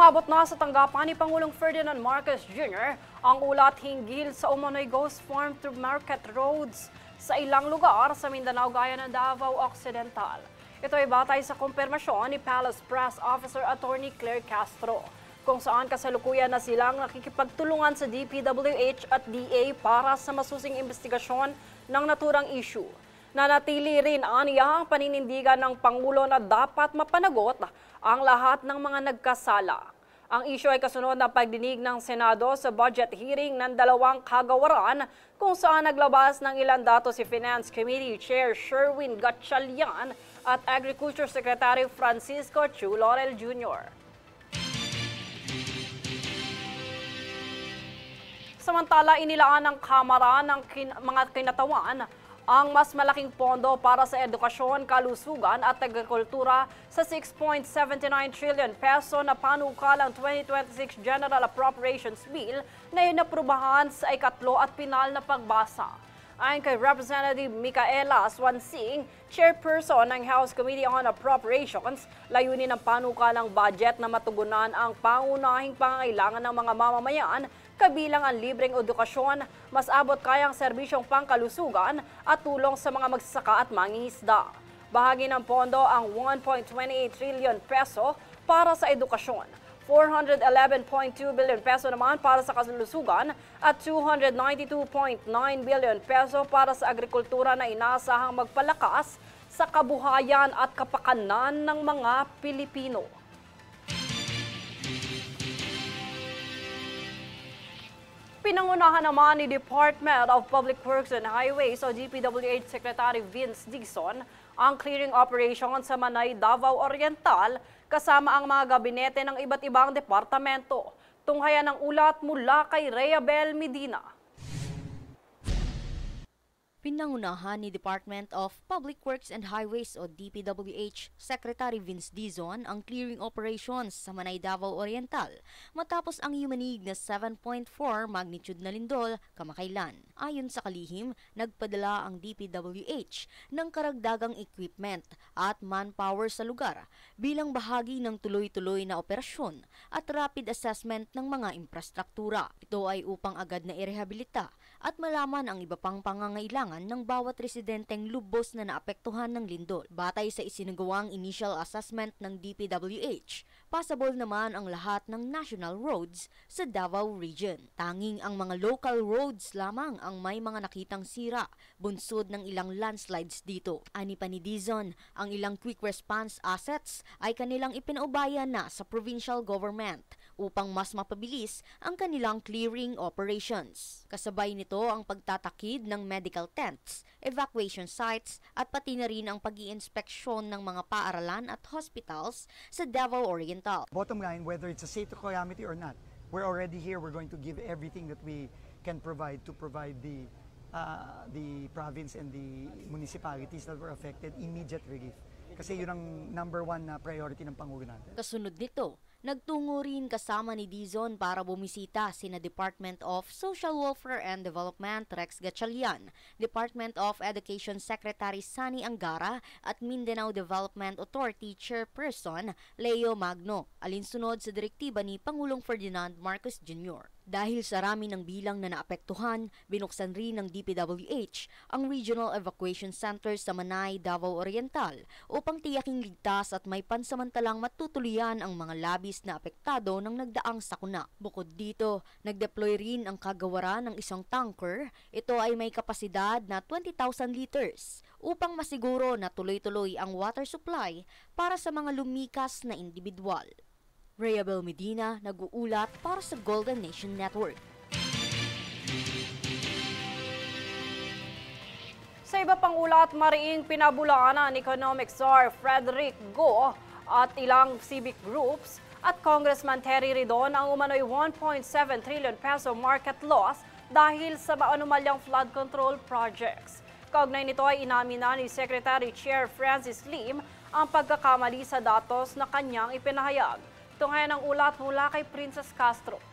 Naabot na sa tanggapan ni Pangulong Ferdinand Marcos Jr. ang ulat hinggil sa umano'y ghost farm to market roads sa ilang lugar sa Mindanao gaya ng Davao Occidental. Ito ay batay sa kumpirmasyon ni Palace Press Officer Attorney Claire Castro, kung saan kasalukuyan na silang nakikipagtulungan sa DPWH at DA para sa masusing investigasyon ng naturang issue. Nanatili rin aniya ang paninindigan ng Pangulo na dapat mapanagot ang lahat ng mga nagkasala. Ang isyu ay kasunod na pagdinig ng Senado sa budget hearing ng dalawang kagawaran kung saan naglabas ng ilang datos si Finance Committee Chair Sherwin Gatchalian at Agriculture Secretary Francisco Chu Laurel Jr. Samantala, inilaan ng Kamara ng mga kinatawan ang mas malaking pondo para sa edukasyon, kalusugan at agrikultura sa 6.79 trillion peso na panukalang 2026 General Appropriations Bill na inaprubahan sa ikatlo at pinal na pagbasa. Ayon kay Representative Micaela Swansing, chairperson ng House Committee on Appropriations, layunin ng panukalang budget na matugunan ang pangunahing pangangailangan ng mga mamamayan, kabilang ang libreng edukasyon, mas abot kayang serbisyong pangkalusugan at tulong sa mga magsasaka at mangingisda. Bahagi ng pondo ang 1.28 trillion peso para sa edukasyon, 411.2 billion peso naman para sa kalusugan at 292.9 billion peso para sa agrikultura na inaasahang magpalakas sa kabuhayan at kapakanan ng mga Pilipino. Pinangunahan naman ni Department of Public Works and Highways o DPWH Secretary Vince Dizon ang clearing operation sa Manay, Davao Oriental kasama ang mga gabinete ng iba't ibang departamento. Tunghayan ng ulat mula kay Rhea Bel Medina. Pinangunahan ni Department of Public Works and Highways o DPWH Secretary Vince Dizon ang clearing operations sa Manay, Davao Oriental matapos ang yumanig na 7.4 magnitude na lindol kamakailan. Ayon sa kalihim, nagpadala ang DPWH ng karagdagang equipment at manpower sa lugar bilang bahagi ng tuloy-tuloy na operasyon at rapid assessment ng mga infrastruktura. Ito ay upang agad na irehabilita at malaman ang iba pang pangangailangan ng bawat residenteng lubos na naapektuhan ng lindol. Batay sa isinagawang initial assessment ng DPWH, passable naman ang lahat ng national roads sa Davao Region. Tanging ang mga local roads lamang ang may mga nakitang sira, bunsod ng ilang landslides dito. Ani pa ni Dizon, ang ilang quick response assets ay kanilang ipinaubayan na sa provincial government upang mas mapabilis ang kanilang clearing operations. Kasabay nito ang pagtatakid ng medical tents, evacuation sites at pati na rin ang pag-iinspeksyon ng mga paaralan at hospitals sa Davao Oriental. Bottom line, whether it's a state of calamity or not, we're already here. We're going to give everything that we can provide to provide the province and the municipalities that were affected immediate relief. Kasi yun ang number one na priority ng Pangulo natin. Kasunod nito, nagtungo rin kasama ni Dizon para bumisita sina Department of Social Welfare and Development Rex Gatchalian, Department of Education Secretary Sani Angara at Mindanao Development Authority Chairperson Leo Magno, alinsunod sa direktiba ni Pangulong Ferdinand Marcos Jr. Dahil sa rami ng bilang na naapektuhan, binuksan rin ng DPWH ang Regional Evacuation Center sa Manay, Davao Oriental upang tiyaking ligtas at may pansamantalang matutuloyan ang mga labis na apektado ng nagdaang sakuna. Bukod dito, nag-deploy rin ang kagawaran ng isang tanker. Ito ay may kapasidad na 20,000 liters upang masiguro na tuloy-tuloy ang water supply para sa mga lumikas na individual. Rhea Bel Medina, nag-uulat para sa Golden Nation Network. Sa iba pang ulat, mariing pinabulaanan ni Economic Czar Frederick Go at ilang civic groups at Congressman Terry Ridon ang umano'y 1.7 trillion peso market loss dahil sa maanumalyang flood control projects. Kaugnay nito ay inamin na ni Secretary Chair Francis Lim ang pagkakamali sa datos na kanyang ipinahayag. Tunghayan ang ulat mula kay Princess Castro.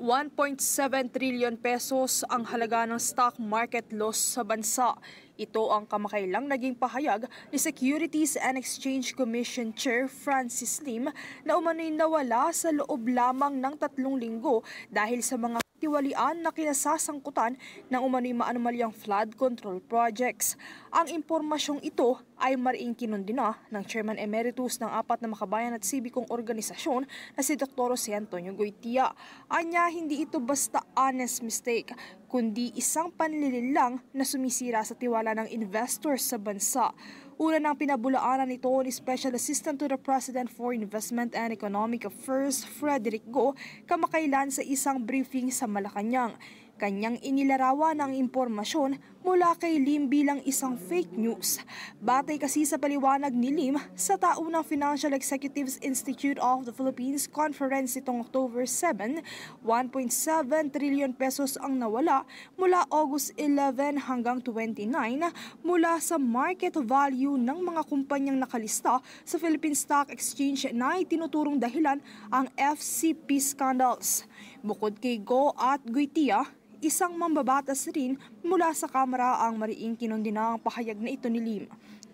1.7 trillion pesos ang halaga ng stock market loss sa bansa. Ito ang kamakailang naging pahayag ni Securities and Exchange Commission Chair Francis Lim na umano'y nawala sa loob lamang ng 3 linggo dahil sa mga tiwalian na kinasasangkutan ng umano'y maanumalyang flood control projects. Ang impormasyong ito ay mariing kinundina ng Chairman Emeritus ng 4 na makabayan at sibikong organisasyon na si Dr. Jose Antonio Goytia. Anya, hindi ito basta honest mistake, kundi isang panlilin lang na sumisira sa tiwala ng investors sa bansa. Una ng pinabulaanan nito ni Special Assistant to the President for Investment and Economic Affairs, Frederick Go, kamakailan sa isang briefing sa Malacanang. Kanyang inilarawan ang impormasyon mula kay Lim bilang isang fake news. Batay kasi sa paliwanag ni Lim sa taunang Financial Executives Institute of the Philippines Conference itong October 7, 1.7 trillion pesos ang nawala mula August 11 hanggang 29 mula sa market value ng mga kumpanyang nakalista sa Philippine Stock Exchange na itinuturong dahilan ang FCP scandals. Bukod kay Go at Goytia, isang mambabatas rin mula sa Kamara ang mariing kinundina ang pahayag na ito ni Lim.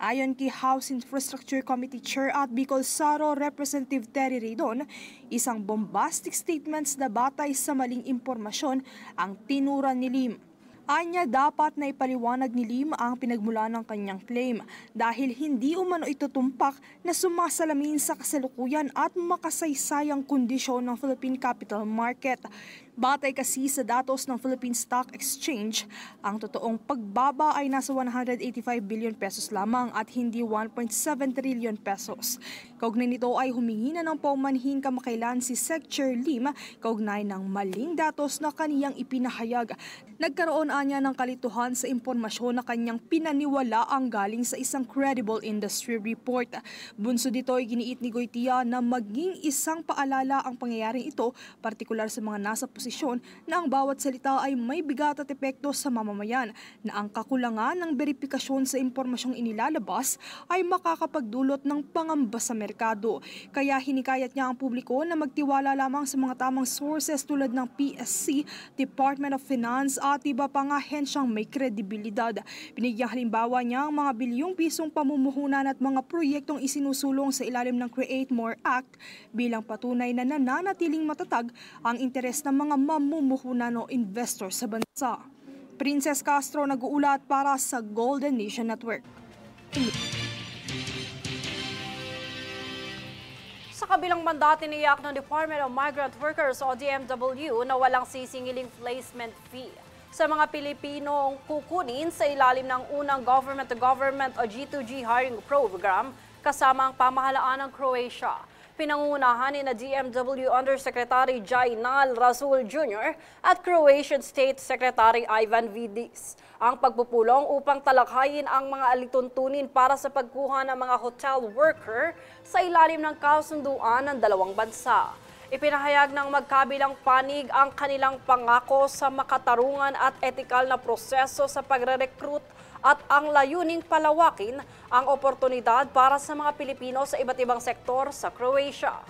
Ayon kay House Infrastructure Committee Chair at Bicol-Saro Representative Terry Raydon, isang bombastic statements na batay sa maling impormasyon ang tinura ni Lim. Anya, dapat na ipaliwanag ni Lim ang pinagmula ng kanyang claim dahil hindi umano ito tumpak na sumasalamin sa kasalukuyan at makasaysayang kondisyon ng Philippine Capital Market. Batay kasi sa datos ng Philippine Stock Exchange, ang totoong pagbaba ay nasa 185 billion pesos lamang at hindi 1.7 trillion pesos. Kaugnay nito ay humingi na ng paumanhin kamakailan si Sec. Chair Lim kaugnay ng maling datos na kaniyang ipinahayag. Nagkaroon anya ng kalituhan sa impormasyon na kanyang pinaniwala ang galing sa isang credible industry report. Bunso dito ay giniit ni Goytia na maging isang paalala ang pangyayaring ito, partikular sa mga nasa posisyon na ang bawat salita ay may bigat at epekto sa mamamayan, na ang kakulangan ng beripikasyon sa impormasyong inilalabas ay makakapagdulot ng pangamba sa merkado. Kaya hinikayat niya ang publiko na magtiwala lamang sa mga tamang sources tulad ng PSC, Department of Finance at iba pang ahensyang may kredibilidad. Binigyang halimbawa niya ang mga bilyong pisong pamumuhunan at mga proyektong isinusulong sa ilalim ng Create More Act bilang patunay na nananatiling matatag ang interes ng mga mamumuhunan o investor sa bansa. Princess Castro nag-uulat para sa Golden Nation Network. Sa kabilang banda, tiniyak ng Department of Migrant Workers o DMW na walang sisingiling placement fee sa mga Pilipinong kukunin sa ilalim ng unang government-to-government o G2G hiring program kasama ang pamahalaan ng Croatia. Pinangunahan ni DMW Undersecretary Jainal Rasul Jr. at Croatian State Secretary Ivan Vidic ang pagpupulong upang talakhayin ang mga alituntunin para sa pagkuha ng mga hotel worker sa ilalim ng kasunduan ng dalawang bansa. Ipinahayag ng magkabilang panig ang kanilang pangako sa makatarungan at etikal na proseso sa pagre-recruit at ang layuning palawakin ang oportunidad para sa mga Pilipino sa iba't ibang sektor sa Croatia.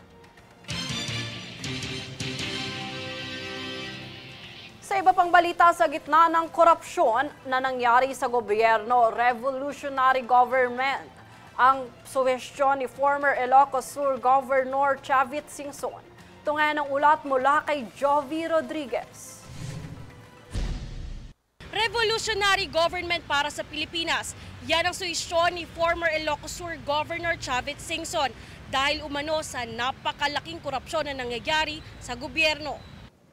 Sa iba pang balita, sa gitna ng korupsyon na nangyari sa gobyerno, revolutionary government, ang suhestyon ni former Ilocos Sur Governor Chavit Singson. Tungayan ng ulat mula kay Jovi Rodriguez. Revolutionary government para sa Pilipinas. Yan ang suhestyon ni former Ilocos Sur Governor Chavit Singson dahil umano sa napakalaking korupsyon na nangyayari sa gobyerno.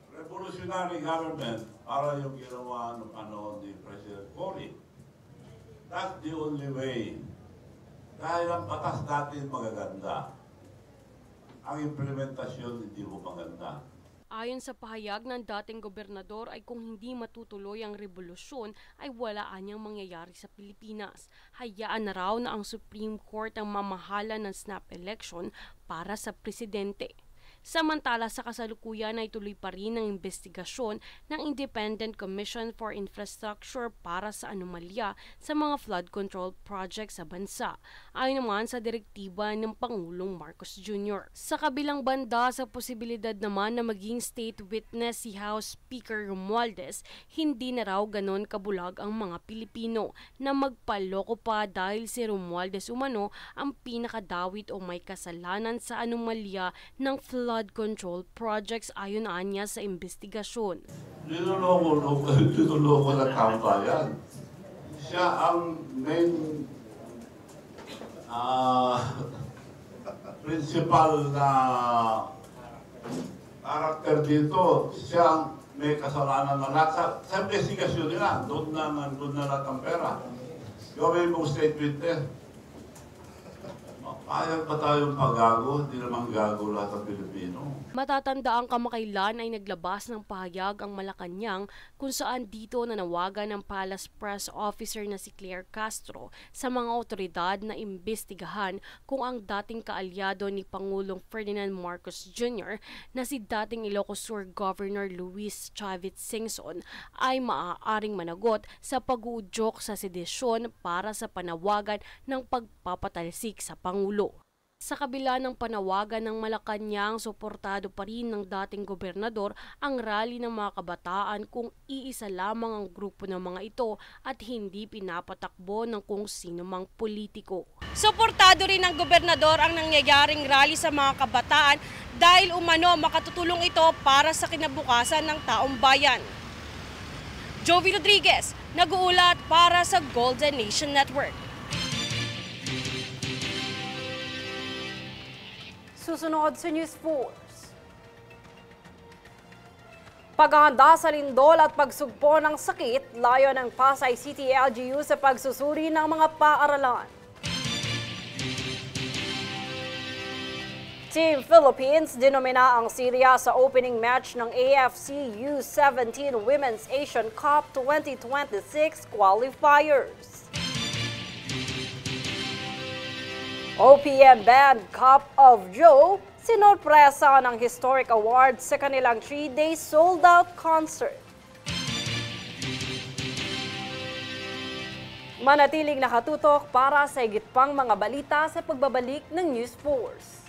Revolutionary government para yung ginawa ng panahon ni President Cory. That's the only way. Dahil ang batas natin magaganda. Ang implementasyon hindi mo maganda. Ayon sa pahayag ng dating gobernador ay kung hindi matutuloy ang revolusyon ay wala anyang mangyayari sa Pilipinas. Hayaan na raw na ang Supreme Court ang mamahala ng snap election para sa presidente. Samantala sa kasalukuyan ay tuloy pa rin ang investigasyon ng Independent Commission for Infrastructure para sa anomalya sa mga flood control project sa bansa. ayon naman sa direktiba ng Pangulong Marcos Jr. Sa kabilang banda, sa posibilidad naman na maging state witness si House Speaker Romualdez, hindi na raw ganon kabulag ang mga Pilipino na magpaloko pa dahil si Romualdez umano ang pinakadawit o may kasalanan sa anomalya ng flood control projects ayon niya sa investigasyon. Tinuloko ng taong bayan. Siya ang main principal na karakter dito. Siya ang may kasalanan na lahat. Sa investigasyon nila, doon na lahat ang pera. Gawin mo state witness. Kaya ba tayong paggago? Hindi naman gago lahat ng Pilipino. Matatanda ang kamakailan ay naglabas ng pahayag ang Malacanang kung saan dito nanawagan ng Palace Press Officer na si Claire Castro sa mga otoridad na imbestigahan kung ang dating kaalyado ni Pangulong Ferdinand Marcos Jr. na si dating Ilocos Sur Governor Luis Chavez Singson ay maaaring managot sa pag-uudyok sa sedisyon para sa panawagan ng pagpapatalsik sa Pangulo. Sa kabila ng panawagan ng Malacanang, suportado pa rin ng dating gobernador ang rally ng mga kabataan kung iisa lamang ang grupo ng mga ito at hindi pinapatakbo ng kung sino mang politiko. Suportado rin ng gobernador ang nangyayaring rally sa mga kabataan dahil umano makatutulong ito para sa kinabukasan ng taong bayan. Jovi Rodriguez, nag-uulat para sa Golden Nation Network. Susunod sa News Force. Paghahanda sa lindol at pagsugpo ng sakit, layo ng Pasay City LGU sa pagsusuri ng mga paaralan. Team Philippines dinomina ang Syria sa opening match ng AFC U17 Women's Asian Cup 2026 qualifiers. OPM Band Cup of Joe, sinorpresa ng Historic Award sa kanilang 3-day sold-out concert. Manatiling nakatutok para sa higit pang mga balita sa pagbabalik ng News Force.